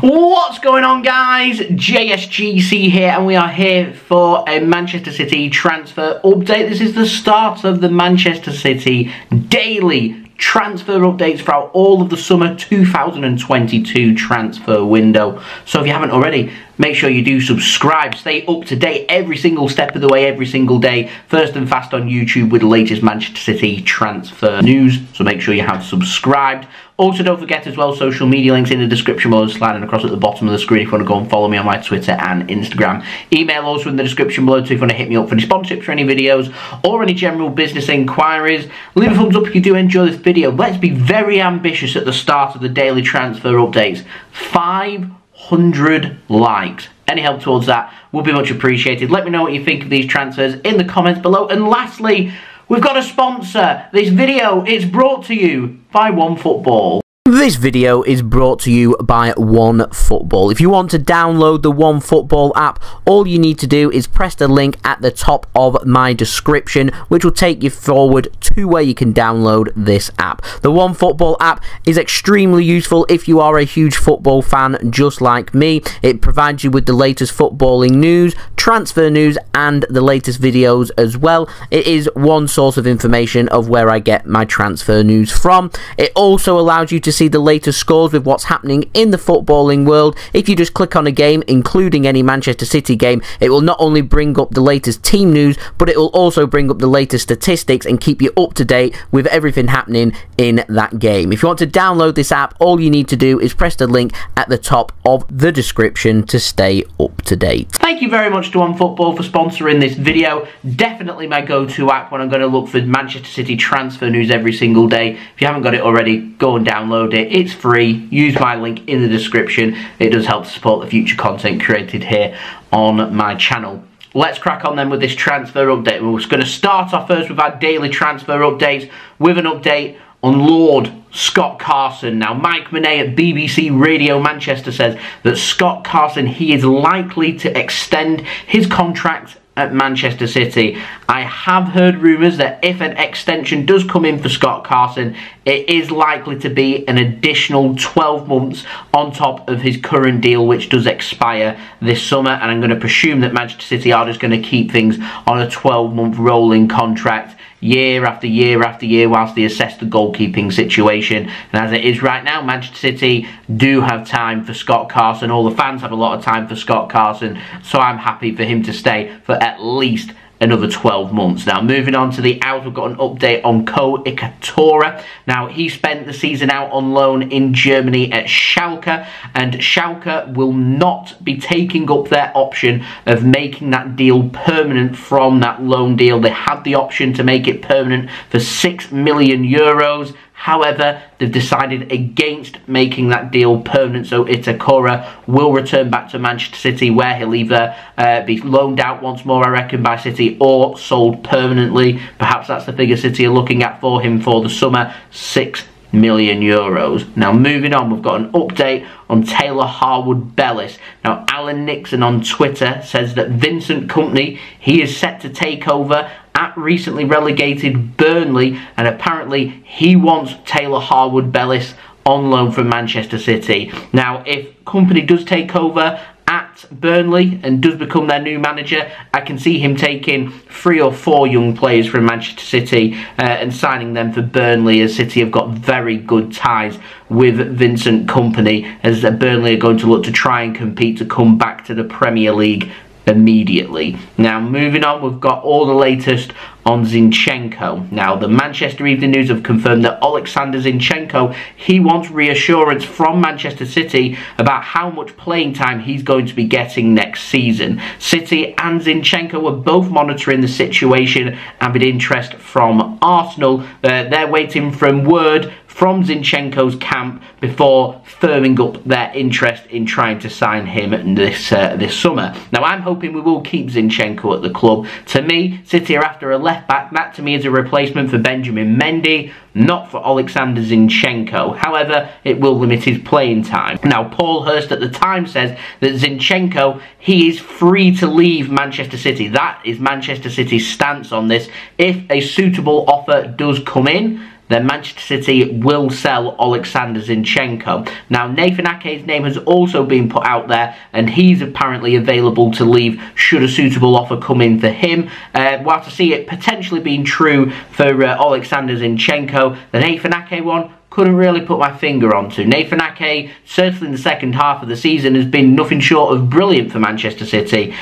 What's going on, guys? JSGC here, and we are here for a Manchester City transfer update. This is the start of the Manchester City daily transfer updates throughout all of the summer 2022 transfer window. So if you haven't already, make sure you do subscribe. Stay up to date every single step of the way, every single day, first and fast on YouTube with the latest Manchester City transfer news. So make sure you have subscribed. Also, don't forget as well, social media links in the description below, sliding across at the bottom of the screen if you want to go and follow me on my Twitter and Instagram. Email also in the description below too if you want to hit me up for any sponsorships for any videos or any general business inquiries. Leave a thumbs up if you do enjoy this video. Let's be very ambitious at the start of the daily transfer updates. 500 likes. Any help towards that would be much appreciated. Let me know what you think of these transfers in the comments below. And lastly, we've got a sponsor. This video is brought to you by OneFootball. This video is brought to you by OneFootball. If you want to download the OneFootball app, all you need to do is press the link at the top of my description, which will take you forward to where you can download this app. The OneFootball app is extremely useful if you are a huge football fan just like me. It provides you with the latest footballing news, transfer news, and the latest videos as well. It is one source of information of where I get my transfer news from. It also allows you to see the latest scores with what's happening in the footballing world. If you just click on a game, including any Manchester City game, it will not only bring up the latest team news, but it will also bring up the latest statistics and keep you up to date with everything happening in that game. If you want to download this app, all you need to do is press the link at the top of the description to stay up to date. Thank you very much to OneFootball for sponsoring this video. Definitely my go-to app when I'm going to look for Manchester City transfer news every single day. If you haven't got it already, go and download it. It's free. Use my link in the description. It does help to support the future content created here on my channel. Let's crack on then with this transfer update. We're going to start off first with our daily transfer updates with an update on Lord Scott Carson. Now, Mike Minay at BBC Radio Manchester says that Scott Carson, he is likely to extend his contract at Manchester City. I have heard rumours that if an extension does come in for Scott Carson, it is likely to be an additional 12 months on top of his current deal, which does expire this summer. And I'm going to presume that Manchester City are just going to keep things on a 12-month rolling contract, year after year after year, whilst they assess the goalkeeping situation. And as it is right now, Manchester City do have time for Scott Carson. All the fans have a lot of time for Scott Carson, so I'm happy for him to stay for at least another 12 months. Now, moving on to the out, we've got an update on Ko Itakura. Now, he spent the season out on loan in Germany at Schalke, and Schalke will not be taking up their option of making that deal permanent from that loan deal. They had the option to make it permanent for 6 million euros. However, they've decided against making that deal permanent, so Itakura will return back to Manchester City, where he'll either be loaned out once more, I reckon, by City, or sold permanently. Perhaps that's the figure City are looking at for him for the summer, 6 million euros. Now, moving on, we've got an update on Taylor Harwood-Bellis. Now, Alan Nixon on Twitter says that Vincent Kompany, he is set to take over at recently relegated Burnley, and apparently he wants Taylor Harwood-Bellis on loan from Manchester City. Now, if Kompany does take over at Burnley and does become their new manager, I can see him taking 3 or 4 young players from Manchester City and signing them for Burnley, as City have got very good ties with Vincent Kompany, as Burnley are going to look to try and compete to come back to the Premier League immediately. Now, moving on, we've got all the latest on Zinchenko. Now, the Manchester Evening News have confirmed that Oleksandr Zinchenko, he wants reassurance from Manchester City about how much playing time he's going to be getting next season. City and Zinchenko were both monitoring the situation and with interest from Arsenal. They're waiting for word from Zinchenko's camp before firming up their interest in trying to sign him this summer. Now, I'm hoping we will keep Zinchenko at the club. To me, City are after a left-back. That, to me, is a replacement for Benjamin Mendy, not for Oleksandr Zinchenko. However, it will limit his playing time. Now, Paul Hirst at the time says that Zinchenko, he is free to leave Manchester City. That is Manchester City's stance on this. If a suitable offer does come in, then Manchester City will sell Oleksandr Zinchenko. Now, Nathan Ake's name has also been put out there, and he's apparently available to leave should a suitable offer come in for him. Whilst I see it potentially being true for Oleksandr Zinchenko, the Nathan Ake one, couldn't really put my finger onto. Nathan Ake, certainly in the second half of the season, has been nothing short of brilliant for Manchester City.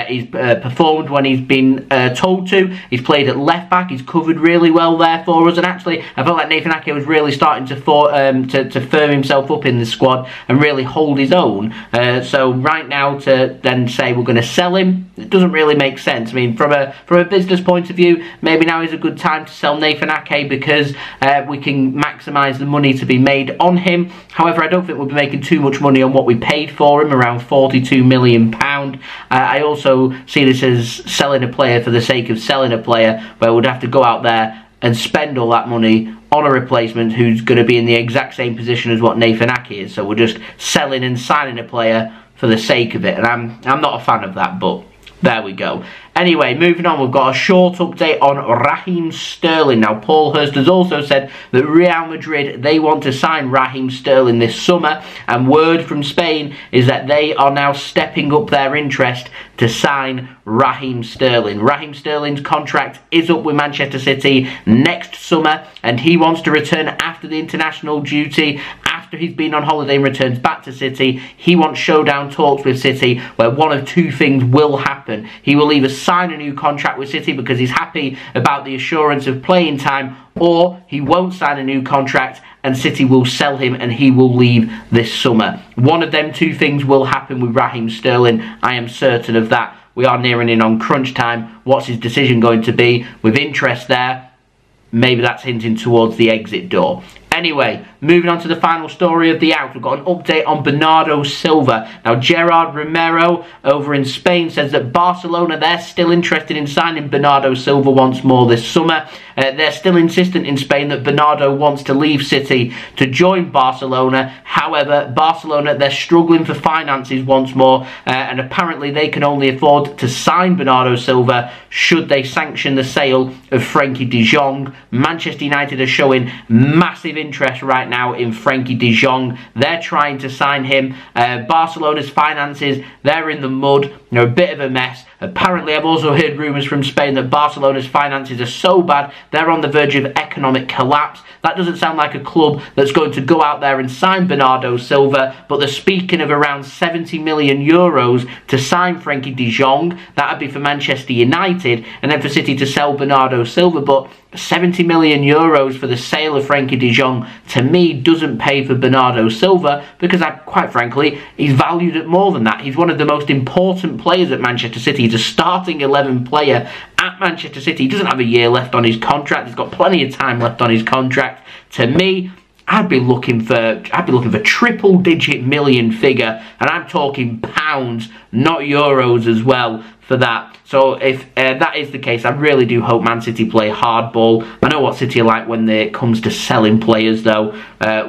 He's performed when he's been told to. He's played at left back. He's covered really well there for us. And actually, I felt like Nathan Ake was really starting to firm himself up in the squad and really hold his own. So right now to then say we're going to sell him, it doesn't really make sense. I mean, from a business point of view, maybe now is a good time to sell Nathan Ake because we can maximise the money to be made on him. However, I don't think we'll be making too much money on what we paid for him, around £42 million. I also see this as selling a player for the sake of selling a player, where we'd have to go out there and spend all that money on a replacement who's going to be in the exact same position as what Nathan Ake is. So we're just selling and signing a player for the sake of it, and I'm not a fan of that, but there we go. Anyway, moving on, we've got a short update on Raheem Sterling. Now, Paul Hirst has also said that Real Madrid, they want to sign Raheem Sterling this summer, and word from Spain is that they are now stepping up their interest to sign Raheem Sterling. Raheem Sterling's contract is up with Manchester City next summer, and he wants to return after the international duty. After he's been on holiday and returns back to City, he wants showdown talks with City, where one of two things will happen. He will either sign a new contract with City because he's happy about the assurance of playing time, or he won't sign a new contract and City will sell him and he will leave this summer. One of them two things will happen with Raheem Sterling. I am certain of that. We are nearing in on crunch time. What's his decision going to be? With interest there, maybe that's hinting towards the exit door. Anyway, moving on to the final story of the hour, we've got an update on Bernardo Silva. Now, Gerard Romero over in Spain says that Barcelona, they're still interested in signing Bernardo Silva once more this summer. They're still insistent in Spain that Bernardo wants to leave City to join Barcelona. However, Barcelona, they're struggling for finances once more, and apparently they can only afford to sign Bernardo Silva should they sanction the sale of Frenkie De Jong. Manchester United are showing massive interest right now in Frenkie De Jong. They're trying to sign him. Barcelona's finances, they're in the mud. They're a bit of a mess. Apparently, I've also heard rumours from Spain that Barcelona's finances are so bad, they're on the verge of economic collapse. That doesn't sound like a club that's going to go out there and sign Bernardo Silva, but they're speaking of around 70 million euros to sign Frenkie De Jong. That would be for Manchester United, and then for City to sell Bernardo Silva. But 70 million euros for the sale of Frenkie De Jong, to me, doesn't pay for Bernardo Silva, because quite frankly, he's valued at more than that. He's one of the most important players at Manchester City. He's a starting 11 player at Manchester City. He doesn't have a year left on his contract. He's got plenty of time left on his contract. To me, I'd be looking for triple-digit million figure, and I'm talking pounds, not euros as well, for that. So if that is the case, I really do hope Man City play hardball. I know what City are like when it comes to selling players, though.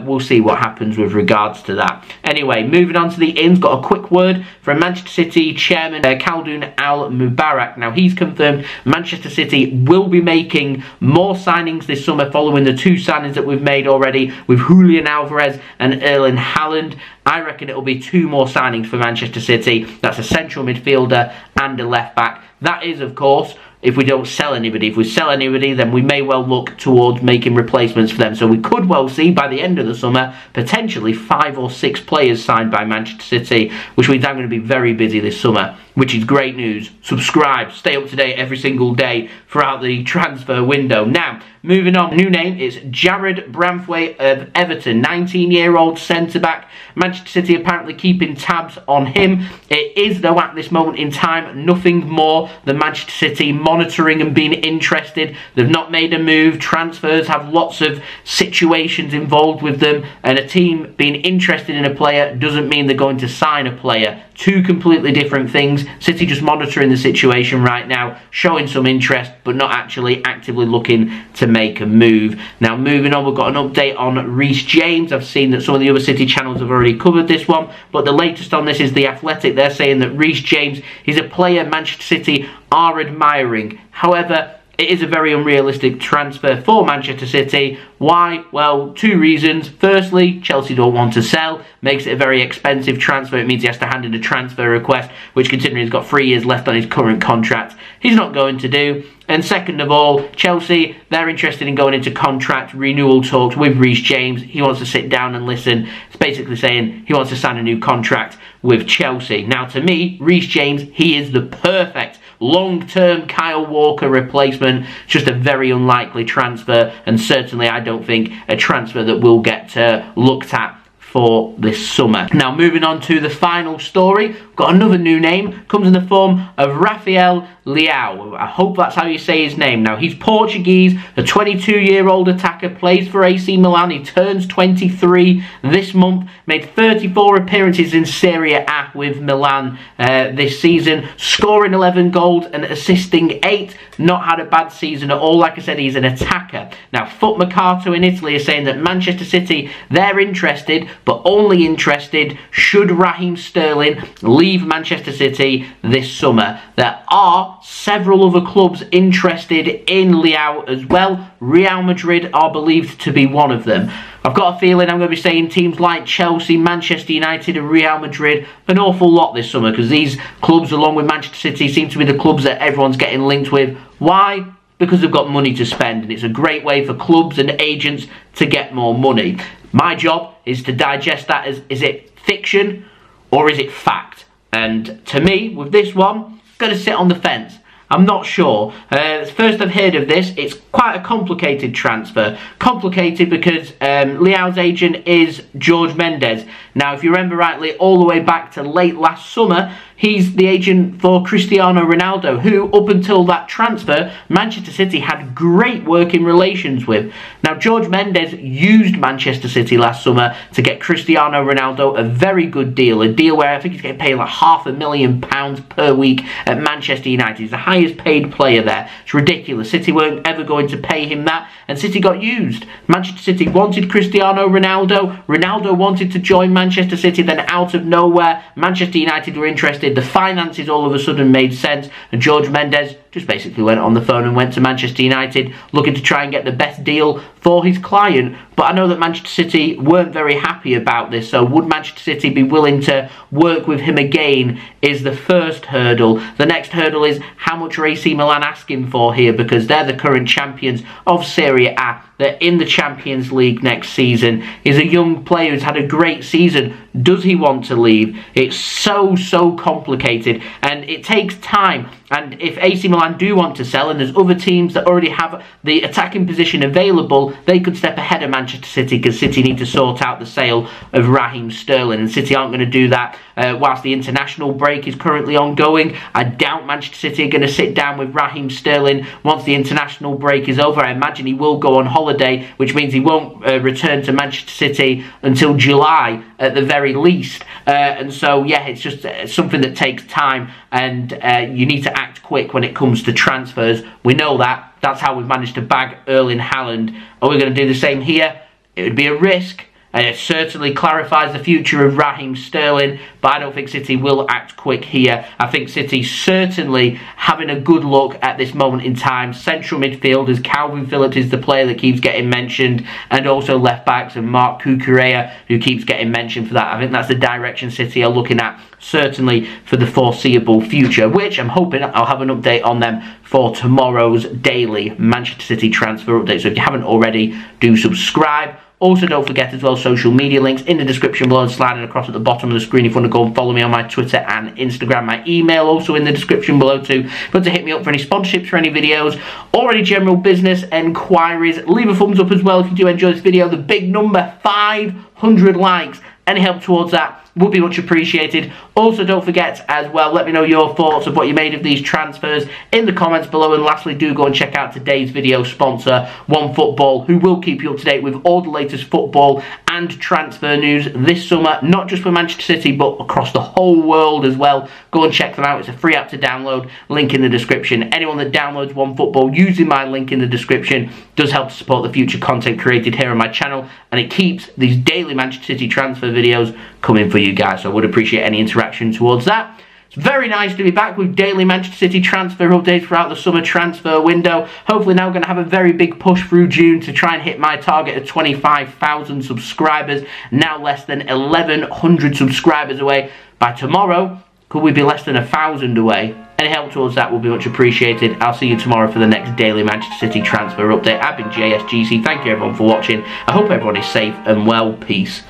We'll see what happens with regards to that. Anyway, moving on to the ins, got a quick word from Manchester City chairman Khaldoon Al Mubarak. Now, he's confirmed Manchester City will be making more signings this summer following the two signings that we've made already with Julian Alvarez and Erling Haaland. I reckon it'll be two more signings for Manchester City. That's a central midfielder and a left back. That is, of course, if we don't sell anybody. If we sell anybody, then we may well look towards making replacements for them. So we could well see, by the end of the summer, potentially 5 or 6 players signed by Manchester City, which means I'm going to be very busy this summer, which is great news. Subscribe, stay up to date every single day throughout the transfer window. Now, moving on, new name is Jarrad Branthwaite of Everton, 19-year-old centre-back. Manchester City apparently keeping tabs on him. It is, though, at this moment in time, nothing more than Manchester City monitoring and being interested. They've not made a move. Transfers have lots of situations involved with them, and a team being interested in a player doesn't mean they're going to sign a player. Two completely different things. City just monitoring the situation right now, showing some interest, but not actually actively looking to make a move. Now, moving on, we've got an update on Reece James. I've seen that some of the other City channels have already covered this one, but the latest on this is The Athletic. They're saying that Reece James is a player Manchester City are admiring. However, it is a very unrealistic transfer for Manchester City. Why? Well, two reasons. Firstly, Chelsea don't want to sell. Makes it a very expensive transfer. It means he has to hand in a transfer request, which, considering he's got 3 years left on his current contract, he's not going to do. And second of all, Chelsea, they're interested in going into contract renewal talks with Reece James. He wants to sit down and listen. It's basically saying he wants to sign a new contract with Chelsea. Now, to me, Reece James, he is the perfect long-term Kyle Walker replacement. Just a very unlikely transfer, and certainly I don't think a transfer that will get looked at for this summer. Now, moving on to the final story, we've got another new name. Comes in the form of Rafael Leao. I hope that's how you say his name. Now, he's Portuguese, a 22-year-old attacker, plays for AC Milan. He turns 23 this month, made 34 appearances in Serie A with Milan this season, scoring 11 goals and assisting 8. Not had a bad season at all. Like I said, he's an attacker. Now, Mercato in Italy is saying that Manchester City, they're interested, but only interested should Raheem Sterling leave Manchester City this summer. There are several other clubs interested in Leao as well. Real Madrid are believed to be one of them. I've got a feeling I'm going to be saying teams like Chelsea, Manchester United and Real Madrid an awful lot this summer, because these clubs, along with Manchester City, seem to be the clubs that everyone's getting linked with. Why? Because they've got money to spend, and it's a great way for clubs and agents to get more money. My job is to digest that as, is it fiction or is it fact? And to me, with this one, I'm going to sit on the fence. I'm not sure. First I've heard of this. It's quite a complicated transfer. Complicated because Leao's agent is Jorge Mendes. Now, if you remember rightly, all the way back to late last summer, he's the agent for Cristiano Ronaldo, who, up until that transfer, Manchester City had great working relations with. Now, Jorge Mendes used Manchester City last summer to get Cristiano Ronaldo a very good deal. A deal where I think he's getting paid like £500,000 per week at Manchester United. He's the highest paid player there. It's ridiculous. City weren't ever going to pay him that, and City got used. Manchester City wanted Cristiano Ronaldo. Ronaldo wanted to join Manchester City. Then out of nowhere, Manchester United were interested. The finances all of a sudden made sense, and Jorge Mendes just basically went on the phone and went to Manchester United looking to try and get the best deal for his client. But I know that Manchester City weren't very happy about this, so would Manchester City be willing to work with him again is the first hurdle. The next hurdle is how much are AC Milan asking for here, because they're the current champions of Serie A. They're in the Champions League next season. He's a young player who's had a great season. Does he want to leave? It's so complicated, and it takes time. And if AC Milan do want to sell, and there's other teams that already have the attacking position available, they could step ahead of Manchester City, because City need to sort out the sale of Raheem Sterling, and City aren't going to do that whilst the international break is currently ongoing. I doubt Manchester City are going to sit down with Raheem Sterling once the international break is over. I imagine he will go on holiday, which means he won't return to Manchester City until July at the very least. And so, yeah, it's just something that takes time, and you need to act quick when it comes to transfers. We know that. That's how we've managed to bag Erling Haaland. Are we going to do the same here? It would be a risk. It certainly clarifies the future of Raheem Sterling, but I don't think City will act quick here. I think City certainly having a good look at this moment in time. Central midfielders, Calvin Phillips is the player that keeps getting mentioned, and also left backs and Marc Cucurella, who keeps getting mentioned for that. I think that's the direction City are looking at, certainly for the foreseeable future, which I'm hoping I'll have an update on them for tomorrow's daily Manchester City transfer update. So if you haven't already, do subscribe. Also, don't forget as well, social media links in the description below and sliding across at the bottom of the screen if you want to go and follow me on my Twitter and Instagram. My email also in the description below too. But to hit me up for any sponsorships for any videos or any general business enquiries, leave a thumbs up as well if you do enjoy this video. The big number, 500 likes. Any help towards that would be much appreciated. Also, don't forget as well, let me know your thoughts of what you made of these transfers in the comments below. And lastly, do go and check out today's video sponsor, OneFootball, who will keep you up to date with all the latest football and transfer news this summer, not just for Manchester City, but across the whole world as well. Go and check them out. It's a free app to download, link in the description. Anyone that downloads OneFootball using my link in the description does help to support the future content created here on my channel, and it keeps these daily Manchester City transfer videos coming for you guys. So I would appreciate any interaction towards that. It's very nice to be back with daily Manchester City transfer updates throughout the summer transfer window. Hopefully now going to have a very big push through June to try and hit my target of 25,000 subscribers. Now less than 1,100 subscribers away. By tomorrow, could we be less than 1,000 away? Any help towards that will be much appreciated. I'll see you tomorrow for the next daily Manchester City transfer update. I've been JSGC. Thank you everyone for watching. I hope everyone is safe and well. Peace.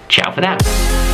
Ciao for now.